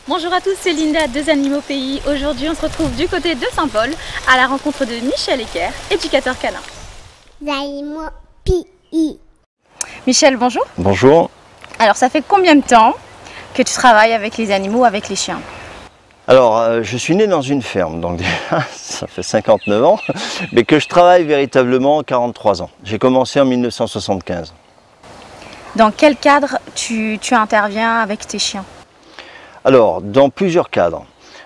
Bonjour à tous, c'est Linda, Deux Animaux Pays. Aujourd'hui, on se retrouve du côté de Saint-Paul à la rencontre de Michel Ecker, éducateur canin. Animaux Pays. Michel, bonjour. Bonjour. Alors, ça fait combien de temps que tu travailles avec les animaux, avec les chiens? Alors, je suis né dans une ferme, donc déjà, ça fait 59 ans, mais que je travaille véritablement 43 ans. J'ai commencé en 1975. Dans quel cadre tu interviens avec tes chiens? Alors, dans plusieurs cadres.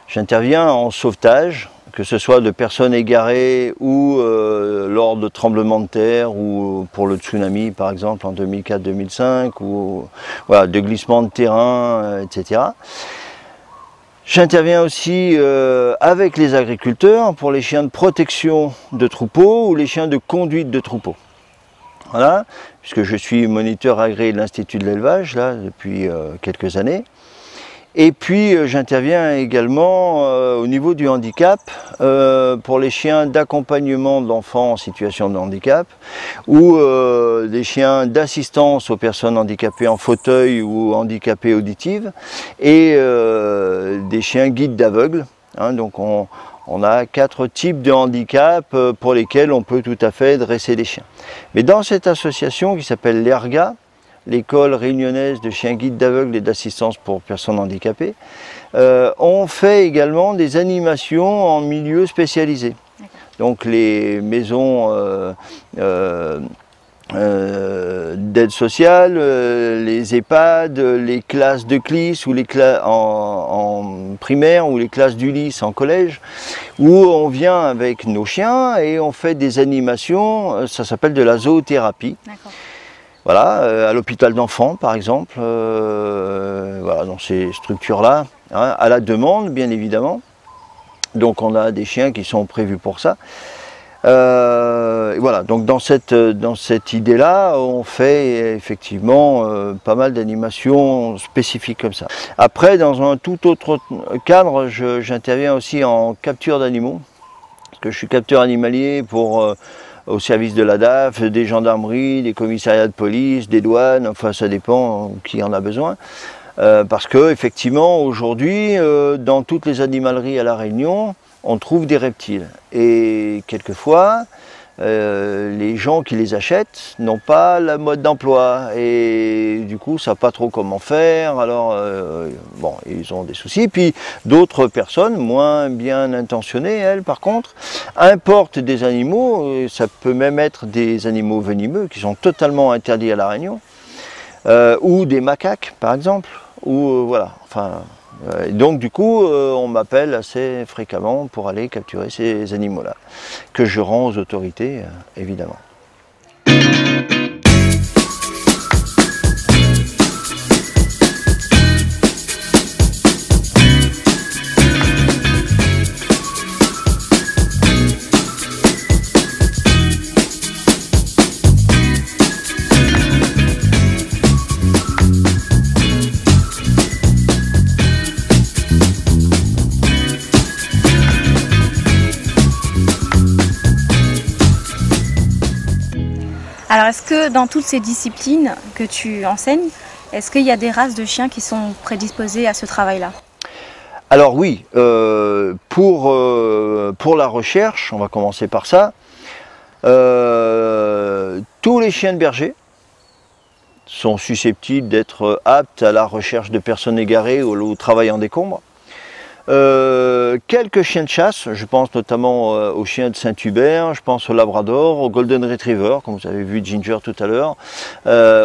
J'interviens en sauvetage, que ce soit de personnes égarées ou lors de tremblements de terre ou pour le tsunami par exemple en 2004-2005 ou voilà, de glissements de terrain, etc. J'interviens aussi avec les agriculteurs pour les chiens de protection de troupeaux ou les chiens de conduite de troupeaux. Voilà, puisque je suis moniteur agréé de l'Institut de l'élevage là depuis quelques années. Et puis j'interviens également au niveau du handicap pour les chiens d'accompagnement d'enfants en situation de handicap ou des chiens d'assistance aux personnes handicapées en fauteuil ou handicapées auditives et des chiens guides d'aveugles. Hein, donc on a 4 types de handicap pour lesquels on peut tout à fait dresser des chiens. Mais dans cette association qui s'appelle l'ERGA, l'école réunionnaise de chiens guides d'aveugles et d'assistance pour personnes handicapées, on fait également des animations en milieu spécialisé. Donc les maisons d'aide sociale, les EHPAD, les classes de CLIS ou les classes en primaire ou les classes d'Ulysse en collège, où on vient avec nos chiens et on fait des animations, ça s'appelle de la zoothérapie. Voilà, à l'hôpital d'enfants par exemple, voilà, dans ces structures-là, hein, à la demande bien évidemment. Donc on a des chiens qui sont prévus pour ça. Voilà, donc dans cette idée-là, on fait effectivement pas mal d'animations spécifiques comme ça. Après, dans un tout autre cadre, j'interviens aussi en capture d'animaux, parce que je suis capteur animalier pour au service de la DAF, des gendarmeries, des commissariats de police, des douanes, enfin ça dépend qui en a besoin. Parce que effectivement aujourd'hui, dans toutes les animaleries à La Réunion, on trouve des reptiles. Et quelquefois, les gens qui les achètent n'ont pas la mode d'emploi et du coup, ne savent pas trop comment faire. Alors, bon, ils ont des soucis. Puis d'autres personnes, moins bien intentionnées, elles, par contre, importent des animaux. Et ça peut même être des animaux venimeux qui sont totalement interdits à La Réunion, ou des macaques, par exemple. Ou voilà, enfin. Donc du coup, on m'appelle assez fréquemment pour aller capturer ces animaux-là, que je rends aux autorités, évidemment. Alors, est-ce que dans toutes ces disciplines que tu enseignes, est-ce qu'il y a des races de chiens qui sont prédisposées à ce travail-là? Alors oui, pour la recherche, on va commencer par ça, tous les chiens de berger sont susceptibles d'être aptes à la recherche de personnes égarées ou au travail en décombre. Quelques chiens de chasse, je pense notamment aux chiens de Saint-Hubert, je pense au Labrador, au Golden Retriever, comme vous avez vu Ginger tout à l'heure,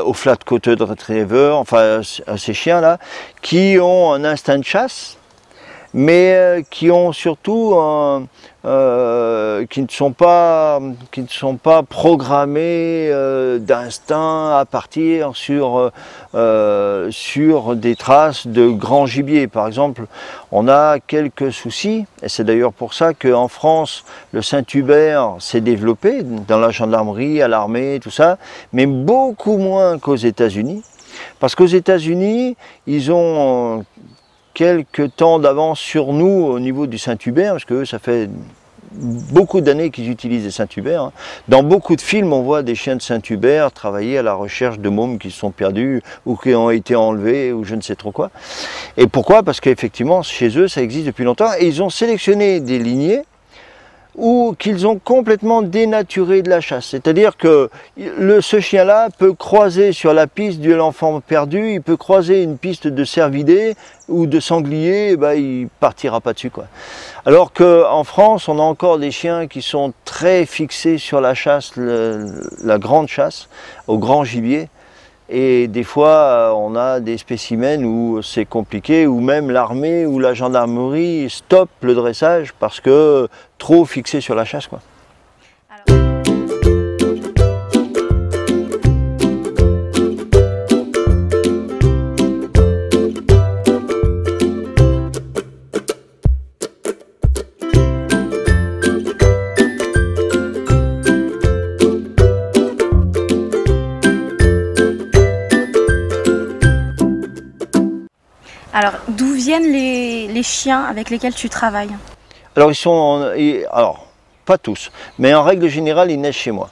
au Flat-Coated Retriever, enfin à ces chiens-là, qui ont un instinct de chasse, mais qui ont surtout qui ne sont pas programmés d'instinct à partir sur des traces de grands gibiers. Par exemple, on a quelques soucis, et c'est d'ailleurs pour ça qu'en France, le Saint-Hubert s'est développé dans la gendarmerie, à l'armée, tout ça, mais beaucoup moins qu'aux États-Unis. Parce qu'aux États-Unis, ils ont quelques temps d'avance sur nous au niveau du Saint-Hubert, parce que ça fait beaucoup d'années qu'ils utilisent des Saint-Hubert. Hein. Dans beaucoup de films, on voit des chiens de Saint-Hubert travailler à la recherche de mômes qui se sont perdus ou qui ont été enlevés ou je ne sais trop quoi. Et pourquoi? Parce qu'effectivement, chez eux, ça existe depuis longtemps et ils ont sélectionné des lignées ou qu'ils ont complètement dénaturé de la chasse. C'est-à-dire que ce chien-là peut croiser sur la piste de l'enfant perdu, il peut croiser une piste de cervidés ou de sangliers, et ben, il partira pas dessus, quoi. Alors qu'en France, on a encore des chiens qui sont très fixés sur la chasse, la grande chasse, au grand gibier. Et des fois, on a des spécimens où c'est compliqué, où même l'armée ou la gendarmerie stoppe le dressage parce que trop fixé sur la chasse, quoi. Alors, d'où viennent les chiens avec lesquels tu travailles? Alors, alors, pas tous, mais en règle générale, ils naissent chez moi.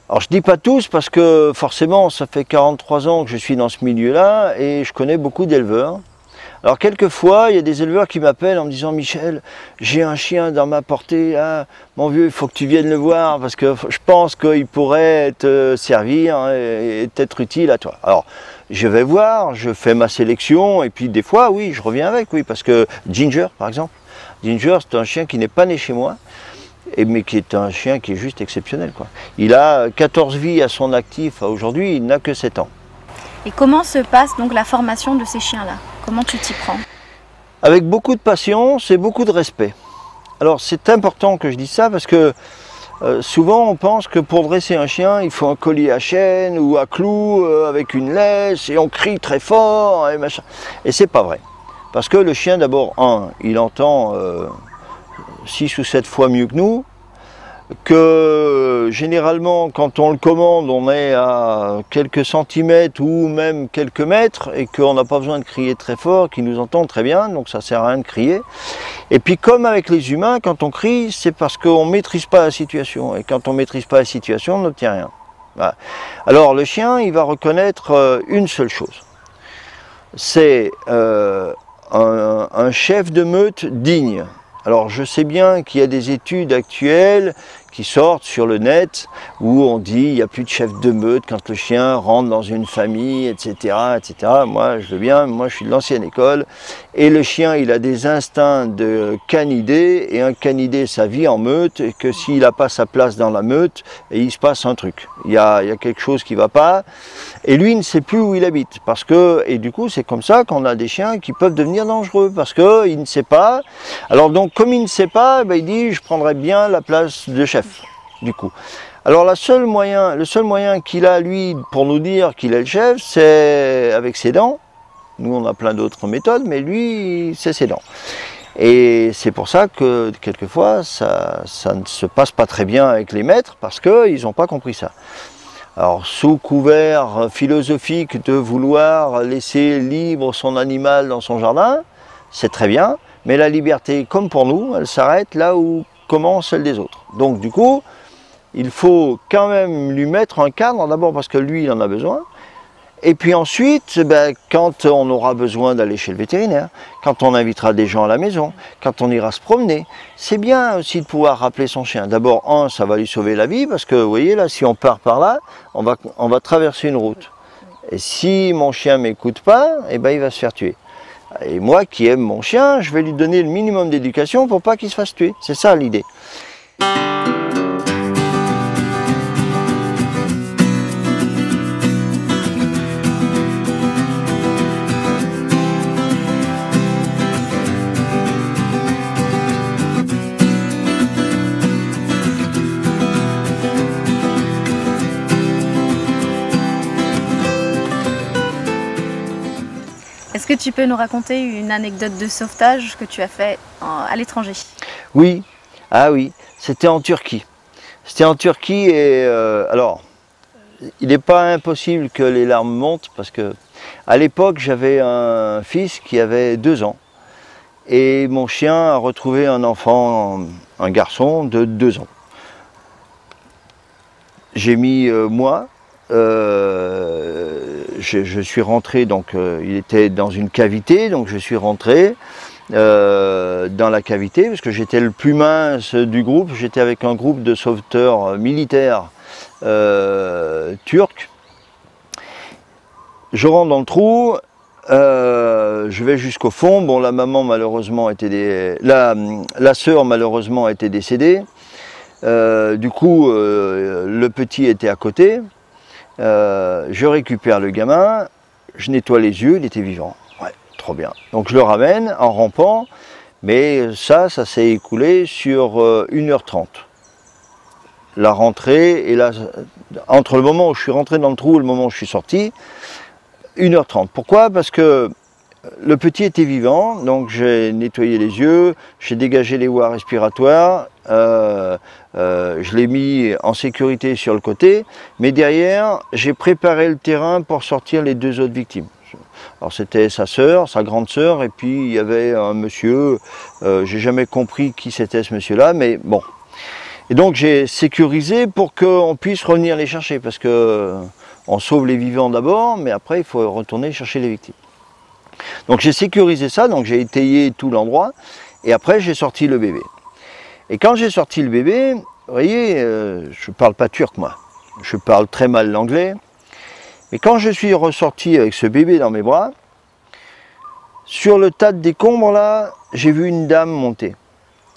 Alors, je dis pas tous parce que forcément, ça fait 43 ans que je suis dans ce milieu-là et je connais beaucoup d'éleveurs. Alors, quelquefois, il y a des éleveurs qui m'appellent en me disant « Michel, j'ai un chien dans ma portée, là, mon vieux, il faut que tu viennes le voir parce que je pense qu'il pourrait te servir et t'être utile à toi. » Alors, je vais voir, je fais ma sélection et puis des fois, oui, je reviens avec, oui, parce que Ginger, par exemple, Ginger, c'est un chien qui n'est pas né chez moi, mais qui est un chien qui est juste exceptionnel, quoi. Il a 14 vies à son actif aujourd'hui, il n'a que 7 ans. Et comment se passe donc la formation de ces chiens-là? Comment tu t'y prends? Avec beaucoup de patience et beaucoup de respect. Alors c'est important que je dise ça parce que souvent on pense que pour dresser un chien, il faut un collier à chaîne ou à clous avec une laisse et on crie très fort et machin. Et c'est pas vrai. Parce que le chien d'abord, il entend 6 ou 7 fois mieux que nous, que généralement quand on le commande on est à quelques centimètres ou même quelques mètres et qu'on n'a pas besoin de crier très fort, qu'il nous entend très bien, donc ça sert à rien de crier. Et puis comme avec les humains, quand on crie c'est parce qu'on ne maîtrise pas la situation et quand on ne maîtrise pas la situation on n'obtient rien. Voilà. Alors le chien il va reconnaître une seule chose, c'est un chef de meute digne. Alors je sais bien qu'il y a des études actuelles qui sortent sur le net où on dit il n'y a plus de chef de meute quand le chien rentre dans une famille, etc., etc. Moi je veux bien, moi je suis de l'ancienne école et le chien il a des instincts de canidé et un canidé ça vit en meute et que s'il n'a pas sa place dans la meute et il se passe un truc, il y a quelque chose qui ne va pas et lui il ne sait plus où il habite parce que, et du coup c'est comme ça qu'on a des chiens qui peuvent devenir dangereux parce qu'il ne sait pas. Alors donc comme il ne sait pas, ben, il dit je prendrais bien la place de chef. Du coup. Alors le seul moyen qu'il a lui pour nous dire qu'il est le chef, c'est avec ses dents. Nous on a plein d'autres méthodes, mais lui c'est ses dents. Et c'est pour ça que quelquefois ça ne se passe pas très bien avec les maîtres parce qu'ils n'ont pas compris ça. Alors sous couvert philosophique de vouloir laisser libre son animal dans son jardin, c'est très bien, mais la liberté comme pour nous, elle s'arrête là où commence celle des autres. Donc du coup, il faut quand même lui mettre un cadre, d'abord parce que lui, il en a besoin, et puis ensuite, ben, quand on aura besoin d'aller chez le vétérinaire, quand on invitera des gens à la maison, quand on ira se promener, c'est bien aussi de pouvoir rappeler son chien. D'abord, ça va lui sauver la vie, parce que vous voyez, là, si on part par là, on va traverser une route. Et si mon chien ne m'écoute pas, eh ben, il va se faire tuer. Et moi qui aime mon chien, je vais lui donner le minimum d'éducation pour pas qu'il se fasse tuer. C'est ça l'idée. Est-ce que tu peux nous raconter une anecdote de sauvetage que tu as fait à l'étranger? Oui, ah oui, c'était en Turquie. C'était en Turquie et alors, il n'est pas impossible que les larmes montent parce que à l'époque j'avais un fils qui avait 2 ans et mon chien a retrouvé un enfant, un garçon de 2 ans. J'ai mis moi, je suis rentré, donc il était dans une cavité, donc je suis rentré dans la cavité, parce que j'étais le plus mince du groupe, j'étais avec un groupe de sauveteurs militaires turcs. Je rentre dans le trou, je vais jusqu'au fond. Bon, la maman malheureusement était la sœur malheureusement était décédée. Du coup, le petit était à côté. Je récupère le gamin, je nettoie les yeux, il était vivant. Ouais, trop bien. Donc je le ramène en rampant, mais ça s'est écoulé sur 1h30. La rentrée, et là, entre le moment où je suis rentré dans le trou et le moment où je suis sorti, 1h30. Pourquoi? Parce que le petit était vivant, donc j'ai nettoyé les yeux, j'ai dégagé les voies respiratoires, je l'ai mis en sécurité sur le côté, mais derrière, j'ai préparé le terrain pour sortir les 2 autres victimes. Alors c'était sa sœur, sa grande sœur, et puis il y avait un monsieur, j'ai jamais compris qui c'était ce monsieur-là, mais bon. Et donc j'ai sécurisé pour qu'on puisse revenir les chercher, parce que on sauve les vivants d'abord, mais après il faut retourner chercher les victimes. Donc j'ai sécurisé ça, donc j'ai étayé tout l'endroit, et après j'ai sorti le bébé. Et quand j'ai sorti le bébé, vous voyez, je ne parle pas turc moi, je parle très mal l'anglais, mais quand je suis ressorti avec ce bébé dans mes bras, sur le tas de décombres là, j'ai vu une dame monter.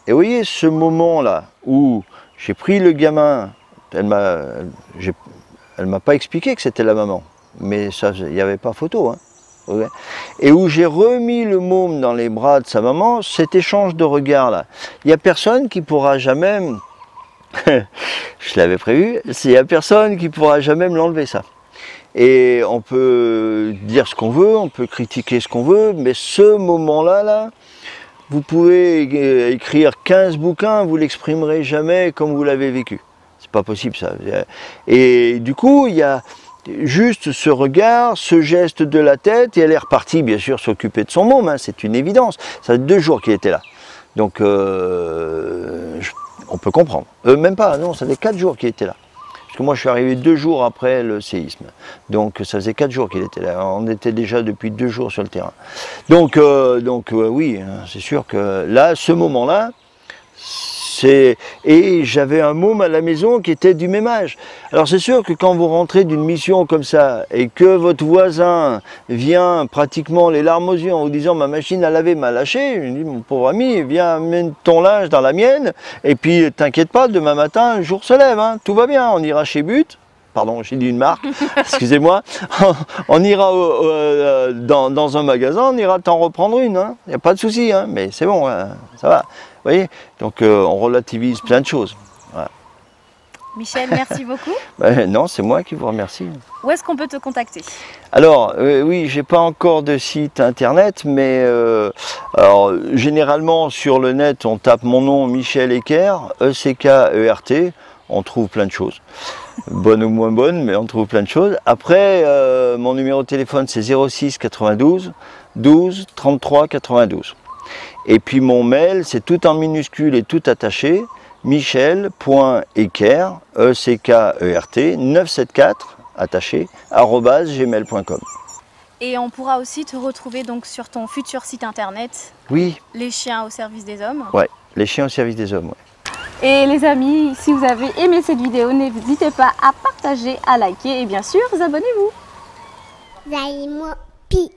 Et vous voyez ce moment là, où j'ai pris le gamin, elle m'a pas expliqué que c'était la maman, mais ça, il n'y avait pas photo, hein. Et où j'ai remis le môme dans les bras de sa maman, cet échange de regards là. Il n'y a personne qui pourra jamais, je l'avais prévu, il n'y a personne qui pourra jamais me l'enlever ça. Et on peut dire ce qu'on veut, on peut critiquer ce qu'on veut, mais ce moment-là, vous pouvez écrire 15 bouquins, vous l'exprimerez jamais comme vous l'avez vécu. C'est pas possible ça. Et du coup, il y a juste ce regard, ce geste de la tête, et elle est repartie bien sûr s'occuper de son môme, hein, c'est une évidence. Ça fait 2 jours qu'il était là. Donc on peut comprendre. Même pas, non, ça fait 4 jours qu'il était là. Parce que moi je suis arrivé 2 jours après le séisme. Donc ça faisait 4 jours qu'il était là. On était déjà depuis 2 jours sur le terrain. Donc oui, c'est sûr que là, ce moment-là, et j'avais un môme à la maison qui était du même âge. Alors c'est sûr que quand vous rentrez d'une mission comme ça et que votre voisin vient pratiquement les larmes aux yeux en vous disant ma machine à laver m'a lâché, je lui dis mon pauvre ami, viens mettre ton linge dans la mienne et puis t'inquiète pas, demain matin le jour se lève, hein, tout va bien, on ira chez But. Pardon, j'ai dit une marque, excusez-moi, on ira dans un magasin, on ira t'en reprendre une, hein. Il n'y a pas de souci, hein, mais c'est bon, hein, ça va. Vous voyez, donc on relativise plein de choses. Voilà. Michel, merci beaucoup. Non, c'est moi qui vous remercie. Où est-ce qu'on peut te contacter? Alors, oui, j'ai pas encore de site internet, mais alors, généralement sur le net, on tape mon nom Michel Eckert, E-C-K-E-R-T, on trouve plein de choses. Bonnes ou moins bonnes, mais on trouve plein de choses. Après, mon numéro de téléphone, c'est 06 92 12 33 92. Et puis mon mail, c'est tout en minuscule et tout attaché, michel.eckert, E-C-K-E-R-T, 974, attaché, @gmail.com. Et on pourra aussi te retrouver donc sur ton futur site internet. Oui. Les chiens au service des hommes. Ouais, les chiens au service des hommes, ouais. Et les amis, si vous avez aimé cette vidéo, n'hésitez pas à partager, à liker et bien sûr, abonnez-vous. Zaimo Pi.